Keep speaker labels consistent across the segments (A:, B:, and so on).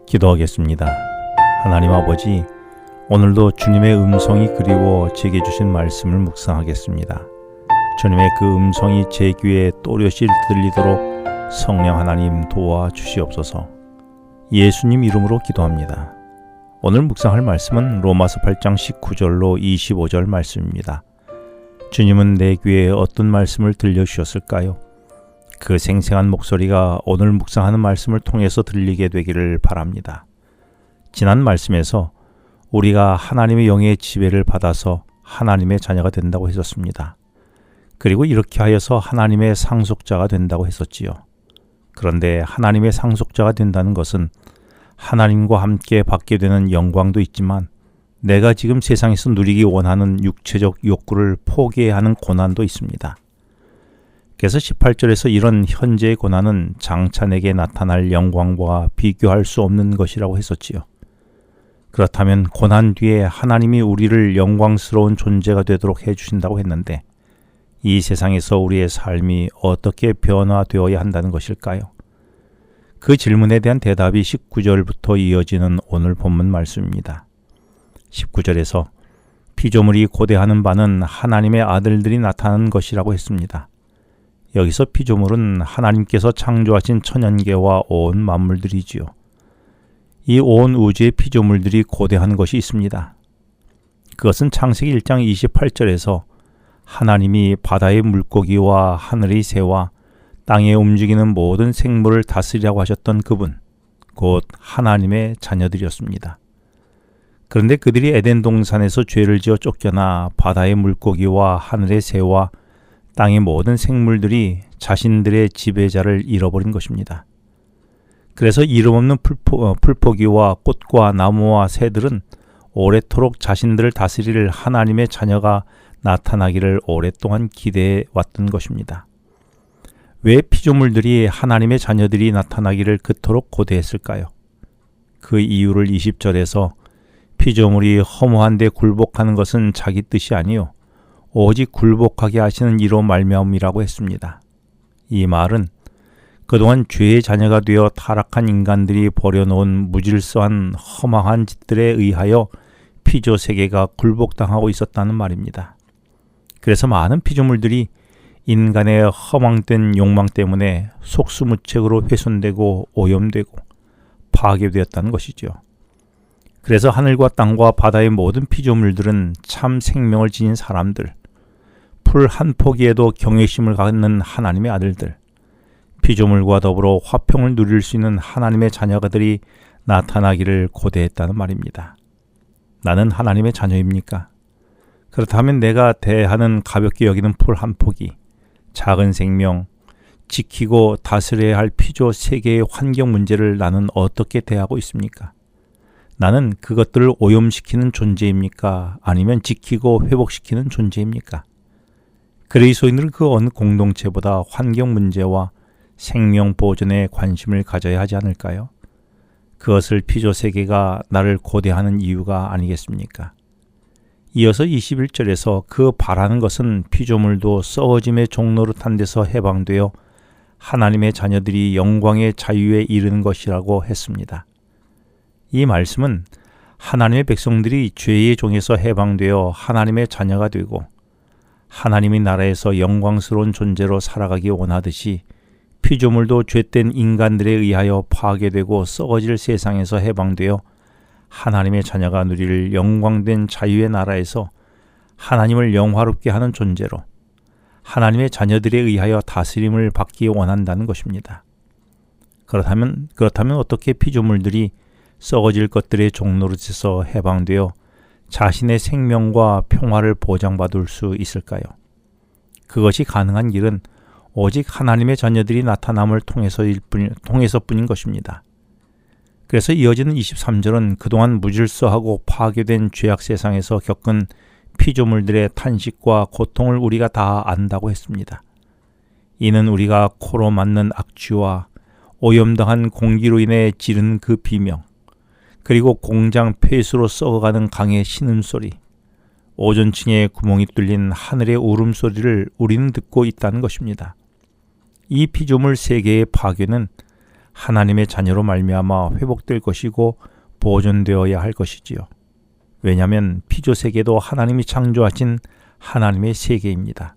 A: 기도하겠습니다. 하나님 아버지, 오늘도 주님의 음성이 그리워 제게 주신 말씀을 묵상하겠습니다. 주님의 그 음성이 제 귀에 또렷이 들리도록 성령 하나님 도와주시옵소서. 예수님 이름으로 기도합니다. 오늘 묵상할 말씀은 로마서 8장 19절로 25절 말씀입니다. 주님은 내 귀에 어떤 말씀을 들려주셨을까요? 그 생생한 목소리가 오늘 묵상하는 말씀을 통해서 들리게 되기를 바랍니다. 지난 말씀에서 우리가 하나님의 영의 지배를 받아서 하나님의 자녀가 된다고 했었습니다. 그리고 이렇게 하여서 하나님의 상속자가 된다고 했었지요. 그런데 하나님의 상속자가 된다는 것은 하나님과 함께 받게 되는 영광도 있지만 내가 지금 세상에서 누리기 원하는 육체적 욕구를 포기해야 하는 고난도 있습니다. 그래서 18절에서 이런 현재의 고난은 장차 내게 나타날 영광과 비교할 수 없는 것이라고 했었지요. 그렇다면 고난 뒤에 하나님이 우리를 영광스러운 존재가 되도록 해주신다고 했는데 이 세상에서 우리의 삶이 어떻게 변화되어야 한다는 것일까요? 그 질문에 대한 대답이 19절부터 이어지는 오늘 본문 말씀입니다. 19절에서 피조물이 고대하는 바는 하나님의 아들들이 나타나는 것이라고 했습니다. 여기서 피조물은 하나님께서 창조하신 천연계와 온 만물들이지요. 이 온 우주의 피조물들이 고대한 것이 있습니다. 그것은 창세기 1장 28절에서 하나님이 바다의 물고기와 하늘의 새와 땅에 움직이는 모든 생물을 다스리라고 하셨던 그분, 곧 하나님의 자녀들이었습니다. 그런데 그들이 에덴 동산에서 죄를 지어 쫓겨나 바다의 물고기와 하늘의 새와 땅의 모든 생물들이 자신들의 지배자를 잃어버린 것입니다. 그래서 이름 없는 풀포기와 꽃과 나무와 새들은 오래도록 자신들을 다스릴 하나님의 자녀가 나타나기를 오랫동안 기대해 왔던 것입니다. 왜 피조물들이 하나님의 자녀들이 나타나기를 그토록 고대했을까요? 그 이유를 20절에서 피조물이 허무한 데 굴복하는 것은 자기 뜻이 아니요 오직 굴복하게 하시는 이로 말미암이라고 했습니다. 이 말은 그동안 죄의 자녀가 되어 타락한 인간들이 버려놓은 무질서한 허망한 짓들에 의하여 피조 세계가 굴복당하고 있었다는 말입니다. 그래서 많은 피조물들이 인간의 허망된 욕망 때문에 속수무책으로 훼손되고 오염되고 파괴되었다는 것이죠. 그래서 하늘과 땅과 바다의 모든 피조물들은 참 생명을 지닌 사람들, 풀 한 포기에도 경외심을 갖는 하나님의 아들들, 피조물과 더불어 화평을 누릴 수 있는 하나님의 자녀들이 나타나기를 고대했다는 말입니다. 나는 하나님의 자녀입니까? 그렇다면 내가 대하는 가볍게 여기는 풀 한 포기, 작은 생명, 지키고 다스려야 할 피조 세계의 환경 문제를 나는 어떻게 대하고 있습니까? 나는 그것들을 오염시키는 존재입니까? 아니면 지키고 회복시키는 존재입니까? 그리스도인들은 그 어느 공동체보다 환경 문제와 생명 보존에 관심을 가져야 하지 않을까요? 그것을 피조 세계가 나를 고대하는 이유가 아니겠습니까? 이어서 21절에서 그 바라는 것은 피조물도 썩어짐의 종노릇한 데서 해방되어 하나님의 자녀들이 영광의 자유에 이르는 것이라고 했습니다. 이 말씀은 하나님의 백성들이 죄의 종에서 해방되어 하나님의 자녀가 되고 하나님의 나라에서 영광스러운 존재로 살아가기 원하듯이 피조물도 죄된 인간들에 의하여 파괴되고 썩어질 세상에서 해방되어 하나님의 자녀가 누릴 영광된 자유의 나라에서 하나님을 영화롭게 하는 존재로 하나님의 자녀들에 의하여 다스림을 받기 원한다는 것입니다. 그렇다면 어떻게 피조물들이 썩어질 것들의 종노릇에서 해방되어 자신의 생명과 평화를 보장받을 수 있을까요? 그것이 가능한 길은 오직 하나님의 자녀들이 나타남을 통해서뿐인 것입니다. 그래서 이어지는 23절은 그동안 무질서하고 파괴된 죄악 세상에서 겪은 피조물들의 탄식과 고통을 우리가 다 안다고 했습니다. 이는 우리가 코로 맞는 악취와 오염당한 공기로 인해 지른 그 비명, 그리고 공장 폐수로 썩어가는 강의 신음소리, 오존층에 구멍이 뚫린 하늘의 울음소리를 우리는 듣고 있다는 것입니다. 이 피조물 세계의 파괴는 하나님의 자녀로 말미암아 회복될 것이고 보존되어야 할 것이지요. 왜냐하면 피조세계도 하나님이 창조하신 하나님의 세계입니다.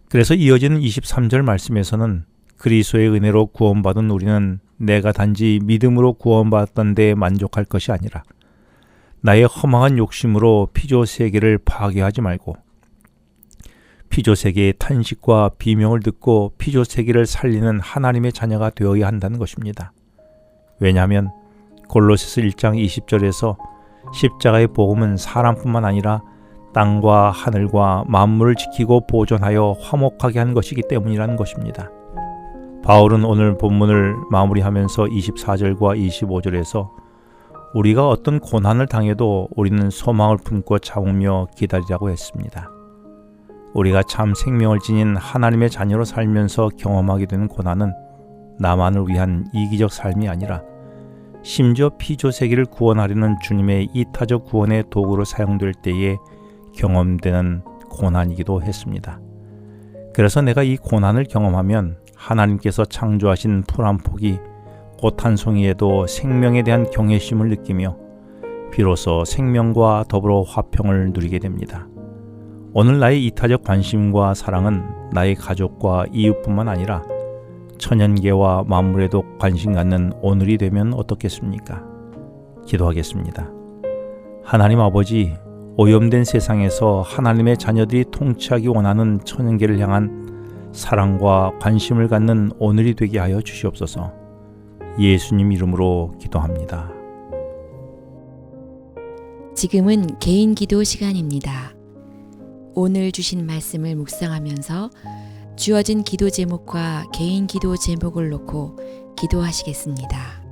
A: 그래서 이어지는 23절 말씀에서는 그리스도의 은혜로 구원받은 우리는 내가 단지 믿음으로 구원받았던 데에 만족할 것이 아니라 나의 허망한 욕심으로 피조세계를 파괴하지 말고 피조세계의 탄식과 비명을 듣고 피조세계를 살리는 하나님의 자녀가 되어야 한다는 것입니다. 왜냐하면 골로새서 1장 20절에서 십자가의 복음은 사람뿐만 아니라 땅과 하늘과 만물을 지키고 보존하여 화목하게 한 것이기 때문이라는 것입니다. 바울은 오늘 본문을 마무리하면서 24절과 25절에서 우리가 어떤 고난을 당해도 우리는 소망을 품고 참으며 기다리라고 했습니다. 우리가 참 생명을 지닌 하나님의 자녀로 살면서 경험하게 되는 고난은 나만을 위한 이기적 삶이 아니라 심지어 피조세계를 구원하려는 주님의 이타적 구원의 도구로 사용될 때에 경험되는 고난이기도 했습니다. 그래서 내가 이 고난을 경험하면 하나님께서 창조하신 풀 한 폭이 꽃 한 송이에도 생명에 대한 경외심을 느끼며 비로소 생명과 더불어 화평을 누리게 됩니다. 오늘 나의 이타적 관심과 사랑은 나의 가족과 이웃뿐만 아니라 천연계와 만물에도 관심 갖는 오늘이 되면 어떻겠습니까? 기도하겠습니다. 하나님 아버지, 오염된 세상에서 하나님의 자녀들이 통치하기 원하는 천연계를 향한 사랑과 관심을 갖는 오늘이 되게 하여 주시옵소서. 예수님 이름으로 기도합니다.
B: 지금은 개인 기도 시간입니다. 오늘 주신 말씀을 묵상하면서 주어진 기도 제목과 개인 기도 제목을 놓고 기도하시겠습니다.